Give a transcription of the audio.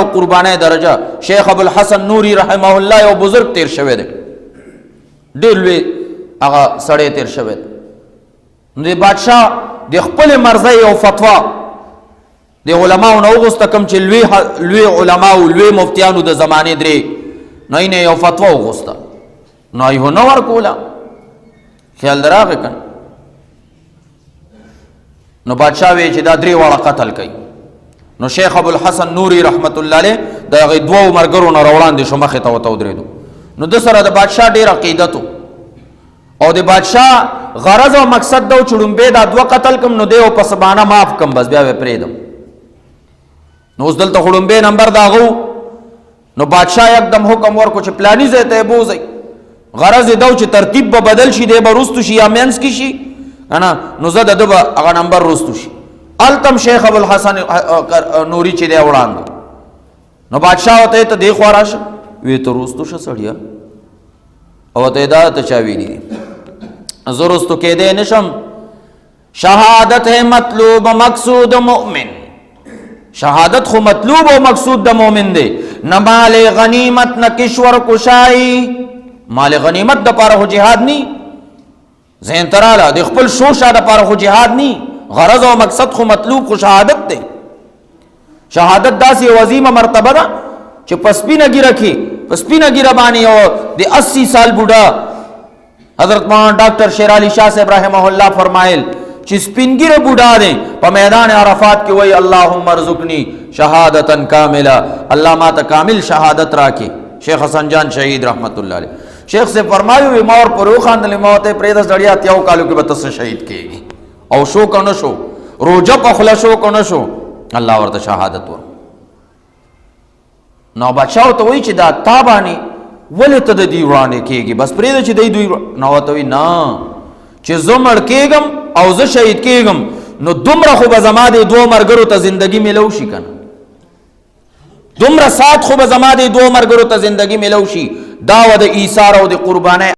او قربانه درجه شیخ ابوالحسن نوری رحمه الله یو بزرگ تیر شوی دی، ډېر لوی هغه سړی تیر شوی دی. نو د بادشاہ د خپل مرضی او فتوا د علماو نه وغوسته، کوم چې لوی علماو لوی مفتیانو د زمانې درې، نو یې یو فتوا وغوسته، نو یې نه ورکوله. خیال دراغې کنه. نو بادشاہ وی چې دا درې واړه قتل کوي. نو شیخ ابوالحسن نوری رحمت الله علیه د هغې دوو ملګرو نه راوړاندې شو، مخې ته ورته ودرېدو. نو ده سره د بادشاہ ډېر عقیدت او د بادشاہ غرض او مقصد دا و چې ړومبی دا دوه قتل کم، نو دی او په سبانه معاف کم، بس بیا به پرېږدم. نو اوس دلته خو ړومبی نمبر د هغه و. نو بادشاہ یکدم حکم ورکړو چې پلاني ځای ته یې بوځئ. غرض یې دا و چې ترتیب به بدل شي، دی به وروستو شي یا منځ کې شي که نه، نو زه د ده به هغه نمبر وروستو شي. هلته شیخ ابوالحسن نوري چې دی وړاندې. نو بادشاہ ورته ته دې خوا راشه، وی ته وروستو شه سړیه، او ته دا ته چا ویلي دي زه وروستو کېدی نه شم. شهادت ہے مطلوب مقصود مؤمن، شهادت خو مطلوب او مقصود د مؤمن دی، نه مال غنیمت نه کشور کشائی. مال غنیمت د پاره خو جهاد نی، ذهن تراله د خپل شوشا د پاره خو جهاد نی، غرض او مقصد خو مطلوب خو شهادت دی. شهادت داسې عظیمه مرتبه ده چې پسپینه ګیره کې پسپینه ګیره باندې او د 80 سال بوډا حضرت مولانا ډاکٹر شیر علی شاہ صاحب رحمه الله فرمایل چې سپینګیره بوډا دی په میدان عرفات کې وای اللهم ارزقنی شهادتا کامله، الله ما ته کامل شهادت راکې. شیخ حسن جان شهید رحمت الله علیه شیخ سے فرمایو مور پرو خاندل موت پرې د سړیا تیاو کالو کې به تاسو شهید کېږي، او شو کنه شو روزه په خلا شو کنه شو، الله ورته شهادت ور. نو بادشاہ ته وای چې دا تابانی ولې ته د دې وړاندې کېږي، بس پرې چې دوی نو ته وای نه چې زه مړ کېږم او زه شهید کېږم، نو دومره خو به زما د دوه مرګرو ته زندگی ملو شي کنه، دومره سات خو به زما د دوه مرګرو ته زندگی ملو شي. دا و د ایثار او د قربانۍ